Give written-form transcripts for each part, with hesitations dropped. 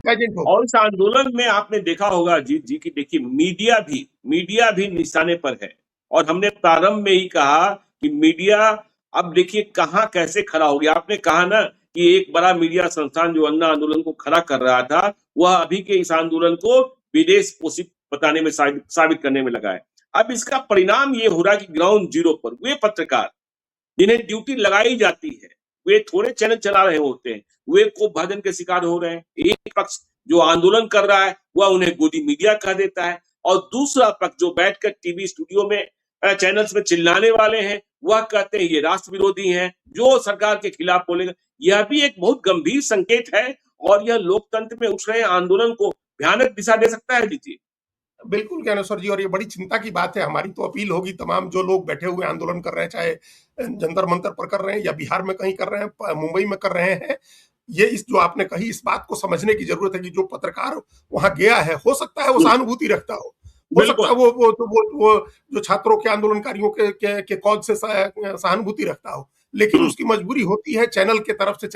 Agent हो और इस आंदोलन में आपने देखा होगा जीत जी की, देखिए मीडिया भी निशाने पर है। और हमने प्रारंभ में ही कहा कि मीडिया अब देखिए कहाँ कैसे खड़ा हो गया। आपने कहा ना कि एक बड़ा मीडिया संस्थान जो अन्ना आंदोलन को खड़ा कर रहा था, वह अभी के इस आंदोलन को विदेश पोषित बताने में साबित करने में लगा है। अब इसका परिणाम ये हो रहा है कि ग्राउंड जीरो पर वे पत्रकार जिन्हें ड्यूटी लगाई जाती है, वे थोड़े चैनल चला रहे होते हैं, वे को भाजन के शिकार हो रहे हैं। एक पक्ष जो आंदोलन कर रहा है वह उन्हें गोदी मीडिया कह देता है, और दूसरा पक्ष जो बैठकर टीवी स्टूडियो में चैनल्स में चिल्लाने वाले हैं, वह कहते हैं ये राष्ट्र विरोधी हैं, जो सरकार के खिलाफ बोलेगा। यह भी एक बहुत गंभीर संकेत है, और यह लोकतंत्र में उठ रहे आंदोलन को भयानक दिशा दे सकता है। जी बिल्कुल ज्ञानेश्वर जी, और ये बड़ी चिंता की बात है। हमारी तो अपील होगी तमाम जो लोग बैठे हुए आंदोलन कर रहे हैं, चाहे जंतर मंतर पर कर रहे हैं या बिहार में कहीं कर रहे हैं, मुंबई में कर रहे हैं, ये इस जो आपने कही इस बात को समझने की जरूरत है कि जो पत्रकार वहां गया है, हो सकता है वो सहानुभूति रखता हो सकता है वो जो छात्रों के आंदोलनकारियों के कौज से सहानुभूति रखता हो, लेकिन उसकी मजबूरी होती है चैनल की तरफ से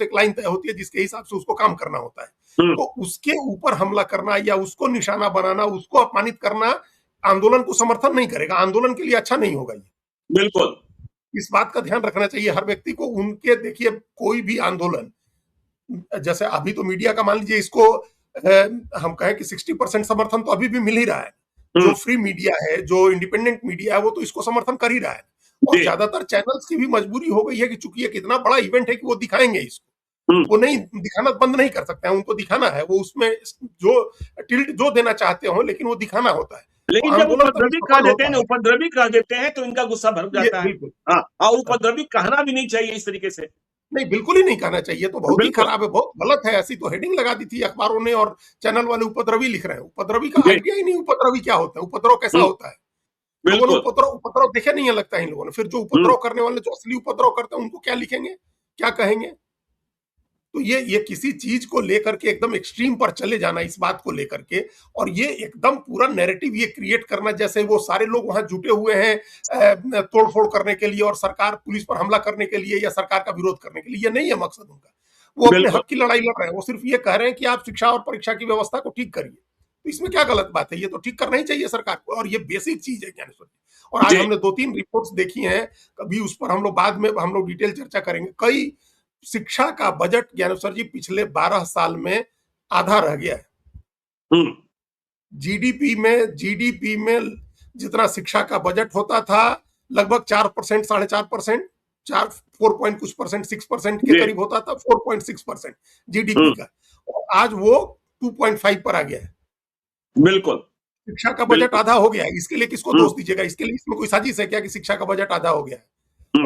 एक लाइन तय होती है जिसके हिसाब से उसको काम करना होता है। तो उसके ऊपर हमला करना या उसको निशाना बनाना, उसको अपमानित करना आंदोलन को समर्थन नहीं करेगा, आंदोलन के लिए अच्छा नहीं होगा। ये बिल्कुल इस बात का ध्यान रखना चाहिए हर व्यक्ति को। उनके देखिए कोई भी आंदोलन, जैसे अभी तो मीडिया का मान लीजिए इसको हम कहें कि 60% समर्थन तो अभी भी मिल ही रहा है। जो फ्री मीडिया है, जो इंडिपेंडेंट मीडिया है, वो तो इसको समर्थन कर ही रहा है। और ज्यादातर चैनल्स की भी मजबूरी हो गई है कि चूंकि एक इतना बड़ा इवेंट है कि वो दिखाएंगे इसको, वो नहीं दिखाना बंद नहीं कर सकते हैं, उनको दिखाना है। वो उसमें जो टिल्ट जो देना चाहते हो, लेकिन वो दिखाना होता है। लेकिन जब उपद्रवी कह देते हैं तो इनका गुस्सा भर जाता है। हाँ, और उपद्रवी कहना भी नहीं चाहिए इस तरीके से। नहीं, बिल्कुल ही नहीं कहना चाहिए, तो बहुत ही खराब है, बहुत गलत है। ऐसी तो हेडिंग लगा दी थी अखबारों ने और चैनल वाले उपद्रवी लिख रहे हैं। उपद्रवी का आइडिया ही नहीं, उपद्रवी क्या होता है, उपद्रव कैसा होता है। लोगों ने उपद्रव देखे नहीं है लगता है इन लोगों ने। फिर जो उपद्रव करने वाले जो असली उपद्रव करते हैं उनको क्या लिखेंगे, क्या कहेंगे। तो ये किसी चीज को लेकर के एकदम एक्सट्रीम पर चले जाना, इस बात को लेकर के, और ये एकदम पूरा नैरेटिव ये क्रिएट करना जैसे वो सारे लोग वहां जुटे हुए हैं तोड़फोड़ करने के लिए और सरकार पुलिस पर हमला करने के लिए या सरकार का विरोध करने के लिए। ये नहीं है मकसद उनका। वो अपने हक की लड़ाई लड़ रहे हैं। वो सिर्फ ये कह रहे हैं कि आप शिक्षा और परीक्षा की व्यवस्था को ठीक करिए। तो इसमें क्या गलत बात है, ये तो ठीक करना ही चाहिए सरकार को, और ये बेसिक चीज है ज्ञानेश्वर जी। और आज हमने 2-3 रिपोर्ट्स देखी हैं, कभी उस पर हम लोग बाद में हम लोग डिटेल चर्चा करेंगे। कई शिक्षा का बजट ज्ञानेश्वर जी पिछले 12 साल में आधा रह गया है। जीडीपी में जितना शिक्षा का बजट होता था, लगभग 4%, 4.5%, 6% के करीब होता था, 4.6% जीडीपी का, और आज वो 2.5 पर आ गया है। बिल्कुल, शिक्षा का बजट आधा हो गया है। इसके लिए किसको दोष दीजिएगा? इसके लिए इसमें कोई साजिश है क्या कि शिक्षा का बजट आधा हो गया है?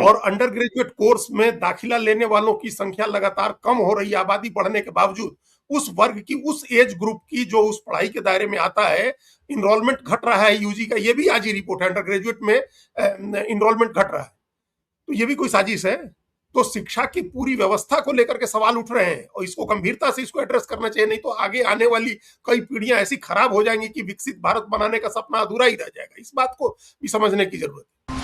और अंडर ग्रेजुएट कोर्स में दाखिला लेने वालों की संख्या लगातार कम हो रही है, आबादी बढ़ने के बावजूद। उस वर्ग की, उस एज ग्रुप की जो उस पढ़ाई के दायरे में आता है, इनरोलमेंट घट रहा है यूजी का। ये भी आज ही रिपोर्ट है, अंडर ग्रेजुएट में इनरोलमेंट घट रहा है। तो ये भी कोई साजिश है? तो शिक्षा की पूरी व्यवस्था को लेकर के सवाल उठ रहे हैं, और इसको गंभीरता से इसको एड्रेस करना चाहिए। नहीं तो आगे आने वाली कई पीढ़ियां ऐसी खराब हो जाएंगी कि विकसित भारत बनाने का सपना अधूरा ही रह जाएगा। इस बात को भी समझने की जरूरत है।